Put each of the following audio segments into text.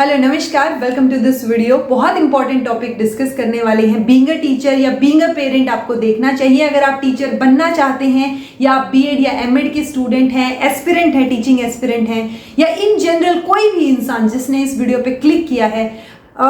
Hello नमस्कार, welcome to this video. बहुत important topic discuss करने वाले हैं। बीइंग अ टीचर या बीइंग अ पेरेंट आपको देखना चाहिए अगर आप टीचर बनना चाहते हैं या आप बीएड या एमएड के स्टूडेंट हैं, एस्पिरेंट हैं, टीचिंग एस्पिरेंट हैं या इन जनरल कोई भी इंसान जिसने इस वीडियो पे क्लिक किया है।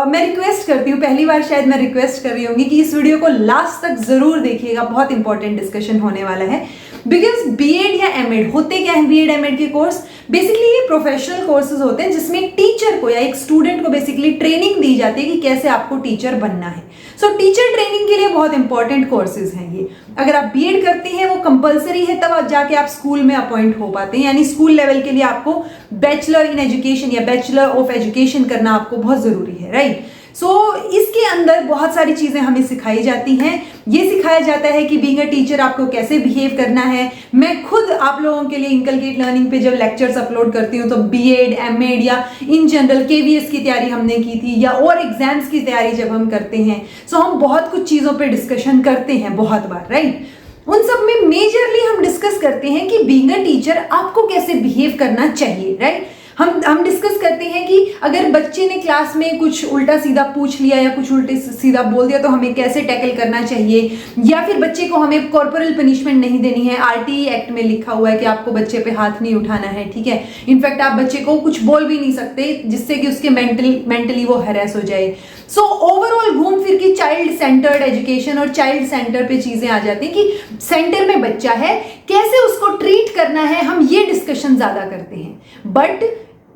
मैं रिक्वेस्ट करती हूँ, पहली बार शायद मैं रिक्वेस्ट कर रही होंगी कि इस वीडियो को लास्ट तक जरूर देखिएगा। बहुत इंपॉर्टेंट डिस्कशन होने वाला है। बिकॉज बीएड या एमएड होते क्या है, बीएड एमएड के कोर्स बेसिकली ये प्रोफेशनल कोर्सेज होते हैं जिसमें टीचर को या एक स्टूडेंट को बेसिकली ट्रेनिंग दी जाती है कि कैसे आपको टीचर बनना है। सो टीचर ट्रेनिंग के लिए बहुत इंपॉर्टेंट कोर्सेज हैं ये। अगर आप बीएड करते हैं वो कंपलसरी है, तब जाके आप स्कूल में अपॉइंट हो पाते हैं। यानी स्कूल लेवल के लिए आपको बैचलर इन एजुकेशन या बैचलर ऑफ एजुकेशन करना आपको बहुत जरूरी है, राइट। सो इसके अंदर बहुत सारी चीजें हमें सिखाई जाती हैं। ये सिखाया जाता है कि बीइंग अ टीचर आपको कैसे बिहेव करना है। मैं खुद आप लोगों के लिए इनकलकेट लर्निंग पे जब लेक्चर्स अपलोड करती हूँ तो बीएड एमएड या इन जनरल केवीएस की तैयारी हमने की थी या और एग्जाम्स की तैयारी जब हम करते हैं, सो हम बहुत कुछ चीजों पे डिस्कशन करते हैं बहुत बार, राइट। उन सब में मेजरली हम डिस्कस करते हैं कि बीइंग अ टीचर आपको कैसे बिहेव करना चाहिए, राइट। हम डिस्कस करते हैं कि अगर बच्चे ने क्लास में कुछ उल्टा सीधा पूछ लिया या कुछ उल्टे सीधा बोल दिया तो हमें कैसे टैकल करना चाहिए, या फिर बच्चे को हमें कॉर्पोरल पनिशमेंट नहीं देनी है। आरटीई एक्ट में लिखा हुआ है कि आपको बच्चे पे हाथ नहीं उठाना है, ठीक है। इनफैक्ट आप बच्चे को कुछ बोल भी नहीं सकते जिससे कि उसके मेंटली वो हैरेस हो जाए। सो ओवरऑल घूम फिर के चाइल्ड सेंटर्ड एजुकेशन और चाइल्ड सेंटर पे चीजें आ जाती हैं कि सेंटर में बच्चा है, कैसे उसको ट्रीट करना है, हम ये डिस्कशन ज्यादा करते हैं। बट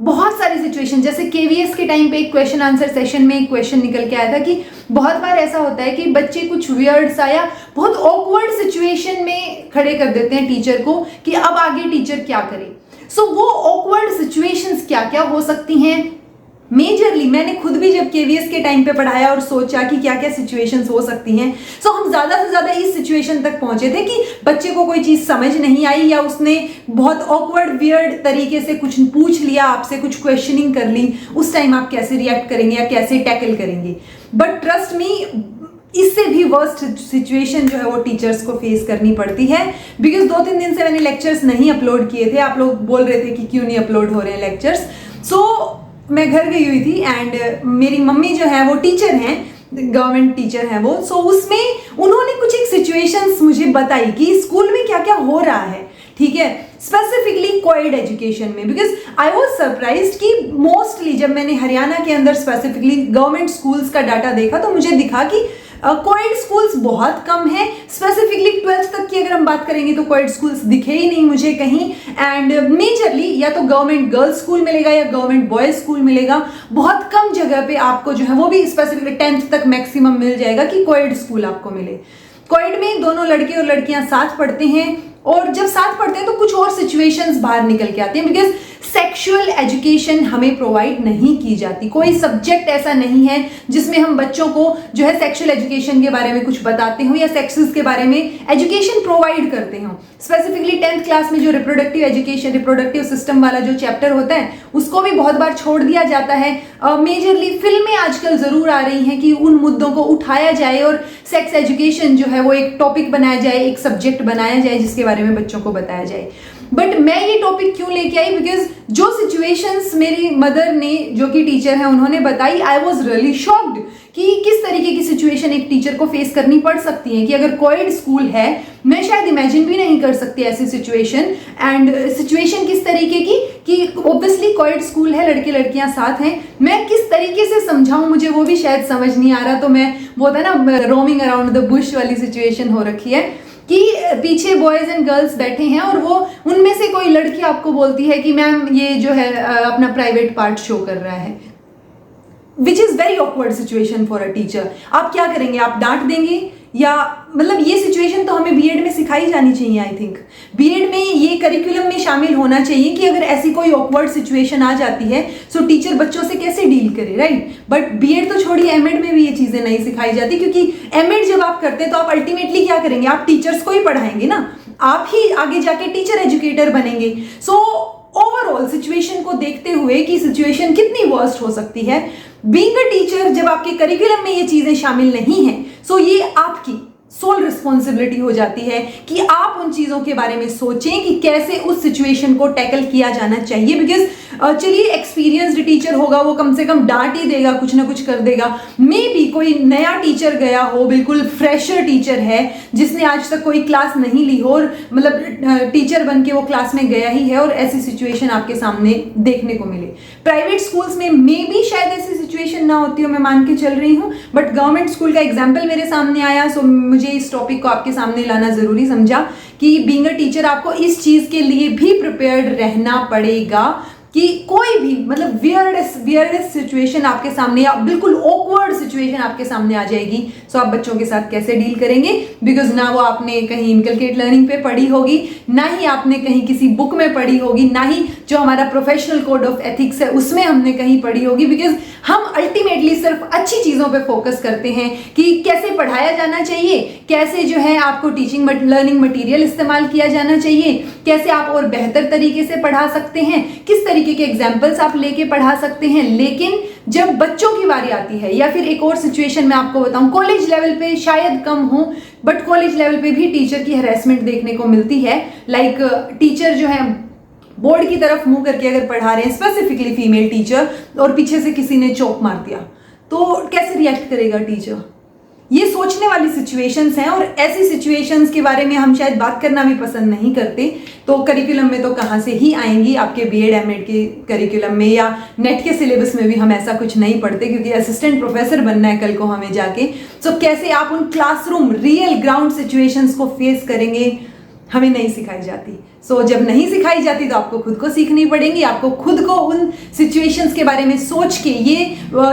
बहुत सारी सिचुएशन, जैसे केवीएस के टाइम पे एक क्वेश्चन आंसर सेशन में एक क्वेश्चन निकल के आया था कि बहुत बार ऐसा होता है कि बच्चे कुछ वियर्ड सा या बहुत ऑकवर्ड सिचुएशन में खड़े कर देते हैं टीचर को कि अब आगे टीचर क्या करे। सो वो ऑकवर्ड सिचुएशंस क्या क्या हो सकती हैं। मेजरली मैंने खुद भी जब केवीएस के टाइम पे पढ़ाया और सोचा कि क्या क्या सिचुएशंस हो सकती हैं, सो हम ज्यादा से ज्यादा इस सिचुएशन तक पहुंचे थे कि बच्चे को कोई चीज समझ नहीं आई या उसने बहुत ऑकवर्ड वियर्ड तरीके से कुछ पूछ लिया, आपसे कुछ क्वेश्चनिंग कर ली। उस टाइम आप कैसे रिएक्ट करेंगे या कैसे टैकल करेंगे। बट ट्रस्ट मी, इससे भी वर्स्ट सिचुएशन जो है वो टीचर्स को फेस करनी पड़ती है। बिकॉज 2-3 दिन से मैंने लेक्चर्स नहीं अपलोड किए थे। आप लोग बोल रहे थे कि क्यों नहीं अपलोड हो रहे हैं लेक्चर्स। सो मैं घर गई हुई थी एंड मेरी मम्मी जो है वो टीचर हैं, गवर्नमेंट टीचर हैं वो। सो उसमें उन्होंने कुछ एक सिचुएशंस मुझे बताई कि स्कूल में क्या क्या हो रहा है, ठीक है, स्पेसिफिकली कोएड एजुकेशन में। बिकॉज आई वाज सरप्राइज्ड कि मोस्टली जब मैंने हरियाणा के अंदर स्पेसिफिकली गवर्नमेंट स्कूल्स का डाटा देखा तो मुझे दिखा कि कोएड स्कूल्स बहुत कम है। स्पेसिफिकली 12th तक की अगर हम बात करेंगे तो कोएड स्कूल्स दिखे ही नहीं मुझे कहीं। एंड मेजरली या तो गवर्नमेंट गर्ल्स स्कूल मिलेगा या गवर्नमेंट बॉयज स्कूल मिलेगा। बहुत कम जगह पे आपको जो है वो भी स्पेसिफिकली 10th तक मैक्सिमम मिल जाएगा कि कोएड स्कूल आपको मिले। कोएड में दोनों लड़के और लड़कियां साथ पढ़ते हैं और जब साथ पढ़ते हैं तो कुछ और सिचुएशंस बाहर निकल के आती हैं। बिकॉज सेक्सुअल एजुकेशन हमें प्रोवाइड नहीं की जाती। कोई सब्जेक्ट ऐसा नहीं है जिसमें हम बच्चों को जो है सेक्सुअल एजुकेशन के बारे में कुछ बताते हो या सेक्सेस के बारे में एजुकेशन प्रोवाइड करते हो। स्पेसिफिकली 10th क्लास में जो रिप्रोडक्टिव एजुकेशन, रिप्रोडक्टिव सिस्टम वाला जो चैप्टर होता है उसको भी बहुत बार छोड़ दिया जाता है। मेजरली फिल्में आजकल जरूर आ रही हैं कि उन मुद्दों को उठाया जाए और सेक्स एजुकेशन जो है वो एक टॉपिक बनाया जाए, एक सब्जेक्ट बनाया जाए जिसके बारे में बच्चों को बताया जाए। बट मैं ये टॉपिक क्यों लेके आई, बिकॉज जो सिचुएशंस मेरी मदर ने जो कि टीचर है उन्होंने बताई, आई वॉज रियली शॉक्ड कि किस तरीके की सिचुएशन एक टीचर को फेस करनी पड़ सकती है। कि अगर कोएड स्कूल है, मैं शायद इमेजिन भी नहीं कर सकती ऐसी सिचुएशन। एंड सिचुएशन किस तरीके की कि ऑब्वियसली कोएड स्कूल है, लड़के लड़कियां साथ हैं, मैं किस तरीके से समझाऊं मुझे वो भी शायद समझ नहीं आ रहा। तो मैं वो था ना रोमिंग अराउंड द बुश वाली सिचुएशन हो रखी है कि पीछे बॉयज एंड गर्ल्स बैठे हैं और वो उनमें से कोई लड़की आपको बोलती है कि मैम ये जो है अपना प्राइवेट पार्ट शो कर रहा है, which is very awkward situation for a teacher. आप क्या करेंगे, आप डांट देंगे या मतलब ये सिचुएशन तो हमें बीएड में सिखाई जानी चाहिए। आई थिंक बीएड में ये करिकुलम में शामिल होना चाहिए कि अगर ऐसी कोई ऑकवर्ड सिचुएशन आ जाती है सो टीचर बच्चों से कैसे डील करे, राइट। बट बीएड तो छोड़िए, एमएड में भी ये चीजें नहीं सिखाई जाती। क्योंकि एमएड जब आप करते हैं तो आप अल्टीमेटली क्या करेंगे, आप टीचर्स को ही पढ़ाएंगे ना, आप ही आगे जाके टीचर एजुकेटर बनेंगे। सो ओवरऑल सिचुएशन को देखते हुए कि सिचुएशन कितनी वर्स्ट हो सकती है, बीइंग अ टीचर जब आपके करिकुलम में ये चीजें शामिल नहीं है, सो ये आपकी सोल रिस्पॉन्सिबिलिटी हो जाती है कि आप उन चीजों के बारे में सोचें कि कैसे उस सिचुएशन को टैकल किया जाना चाहिए। बिकॉज चलिए एक्सपीरियंस्ड टीचर होगा, वो कम से कम डांट ही देगा, कुछ ना कुछ कर देगा। मे बी कोई नया टीचर गया हो, बिल्कुल फ्रेशर टीचर है जिसने आज तक कोई क्लास नहीं ली हो और मतलब टीचर बन के वो क्लास में गया ही है और ऐसी सिचुएशन आपके सामने देखने को मिले। प्राइवेट स्कूल्स में मे बी शायद ऐसी सिचुएशन ना होती हो, मैं मान के चल रही हूँ, बट गवर्नमेंट स्कूल का एग्जाम्पल मेरे सामने आया, सो मुझे इस टॉपिक को आपके सामने लाना जरूरी समझा कि बीइंग अ टीचर आपको इस चीज के लिए भी प्रिपेयर्ड रहना पड़ेगा कि कोई भी मतलब वियर्डेस्ट सिचुएशन आपके सामने या बिल्कुल ऑकवर्ड सिचुएशन आपके सामने आ जाएगी, सो आप बच्चों के साथ कैसे डील करेंगे। बिकॉज ना वो आपने कहीं इनकलकेट लर्निंग पे पढ़ी होगी, ना ही आपने कहीं किसी बुक में पढ़ी होगी, ना ही जो हमारा प्रोफेशनल कोड ऑफ एथिक्स है उसमें हमने कहीं पढ़ी होगी। बिकॉज हम अल्टीमेटली सिर्फ अच्छी चीजों पे फोकस करते हैं कि कैसे पढ़ाया जाना चाहिए, कैसे जो है आपको टीचिंग लर्निंग मटेरियल इस्तेमाल किया जाना चाहिए, कैसे आप और बेहतर तरीके से पढ़ा सकते हैं, किस तरीके के एग्जाम्पल्स आप लेके पढ़ा सकते हैं। लेकिन जब बच्चों की बारी आती है, या फिर एक और सिचुएशन मैं आपको बताऊं, कॉलेज लेवल पे शायद कम हो, बट कॉलेज लेवल पे भी टीचर की हैरेसमेंट देखने को मिलती है। लाइक टीचर जो है बोर्ड की तरफ मुंह करके अगर पढ़ा रहे हैं, स्पेसिफिकली फीमेल टीचर, और पीछे से किसी ने चोक मार दिया, तो कैसे रिएक्ट करेगा टीचर। ये सोचने वाली सिचुएशंस हैं और ऐसी सिचुएशंस के बारे में हम शायद बात करना भी पसंद नहीं करते। तो करिकुलम में तो कहाँ से ही आएंगी, आपके बीएड एमएड के करिकुलम में या नेट के सिलेबस में भी हम ऐसा कुछ नहीं पढ़ते, क्योंकि असिस्टेंट प्रोफेसर बनना है कल को हमें जाके। सो कैसे आप उन क्लासरूम रियल ग्राउंड सिचुएशंस को फेस करेंगे, हमें नहीं सिखाई जाती। सो जब नहीं सिखाई जाती तो आपको खुद को सीखनी पड़ेगी, आपको खुद को उन सिचुएशंस के बारे में सोच के ये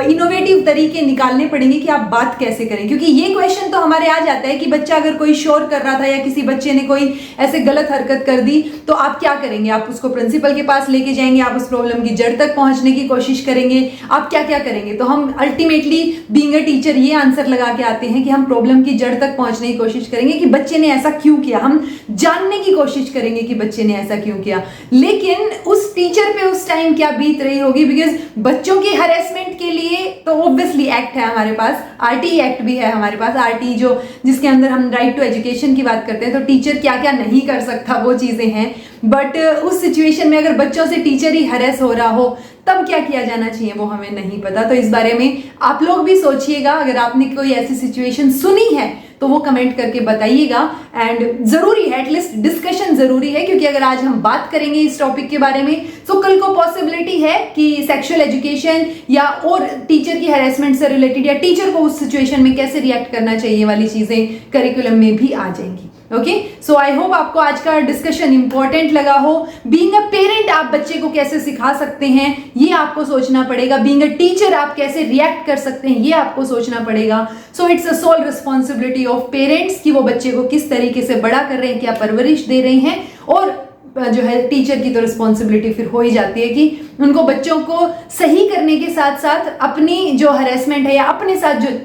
इनोवेटिव तरीके निकालने पड़ेंगे कि आप बात कैसे करें। क्योंकि ये क्वेश्चन तो हमारे आ जाता है कि बच्चा अगर कोई शोर कर रहा था या किसी बच्चे ने कोई ऐसे गलत हरकत कर दी, तो आप क्या करेंगे, आप उसको प्रिंसिपल के पास लेके जाएंगे, आप उस प्रॉब्लम की जड़ तक पहुंचने की कोशिश करेंगे, आप क्या क्या करेंगे। तो हम अल्टीमेटली बीइंग अ टीचर ये आंसर लगा के आते हैं कि हम प्रॉब्लम की जड़ तक पहुंचने की कोशिश करेंगे कि बच्चे ने ऐसा क्यों किया, हम जानने की कोशिश करेंगे कि बच्चे ने ऐसा क्यों किया। लेकिन उस टीचर पे उस टाइम क्या बीत रही होगी, बिकॉज बच्चों की हरेसमेंट के लिए तो ऑब्वियसली एक्ट है हमारे पास, आरटीई एक्ट भी है हमारे पास, आरटीई जो जिसके अंदर हम राइट टू एजुकेशन की बात करते हैं। तो टीचर क्या क्या नहीं कर सकता वो चीजें हैं, बट उस सिचुएशन में अगर बच्चों से टीचर ही हरेस हो रहा हो तब क्या किया जाना चाहिए वो हमें नहीं पता। तो इस बारे में आप लोग भी सोचिएगा, अगर आपने कोई ऐसी सिचुएशन सुनी है तो वो कमेंट करके बताइएगा। एंड जरूरी है, एटलीस्ट डिस्कशन जरूरी है, क्योंकि अगर आज हम बात करेंगे इस टॉपिक के बारे में तो कल को पॉसिबिलिटी है कि सेक्सुअल एजुकेशन या और टीचर की हैरेसमेंट से रिलेटेड या टीचर को उस सिचुएशन में कैसे रिएक्ट करना चाहिए वाली चीजें करिकुलम में भी आ जाएंगी। ओके, सो आई होप आपको आज का डिस्कशन इंपॉर्टेंट लगा हो। बीइंग अ पेरेंट आप बच्चे को कैसे सिखा सकते हैं ये आपको सोचना पड़ेगा, बीइंग अ टीचर आप कैसे रिएक्ट कर सकते हैं ये आपको सोचना पड़ेगा। So it's a sole responsibility of parents कि वो बच्चे को किस तरीके से बड़ा कर रहे हैं, क्या परवरिश दे रहे हैं। और जो है टीचर की तो रिस्पॉन्सिबिलिटी फिर हो ही जाती है कि उनको बच्चों को सही करने के साथ साथ अपनी जो हरेसमेंट है या अपने साथ जो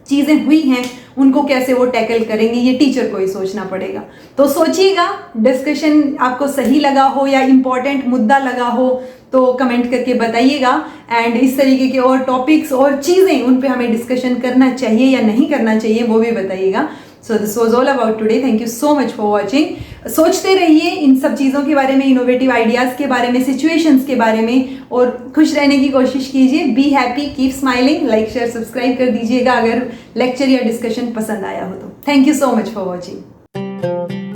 चीजें हुई हैं उनको कैसे वो टैकल करेंगे, ये टीचर को ही सोचना पड़ेगा। तो सोचिएगा, डिस्कशन आपको सही लगा हो या इंपॉर्टेंट मुद्दा लगा हो तो कमेंट करके बताइएगा। एंड इस तरीके के और टॉपिक्स और चीजें उन पे हमें डिस्कशन करना चाहिए या नहीं करना चाहिए वो भी बताइएगा। So this was all about today, thank you so much for watching. सोचते रहिए इन सब चीज़ों के बारे में, इनोवेटिव आइडियाज़ के बारे में, सिचुएशंस के बारे में, और खुश रहने की कोशिश कीजिए। Be happy, keep smiling. Like share subscribe कर दीजिएगा अगर लेक्चर या डिस्कशन पसंद आया हो तो। Thank you so much for watching.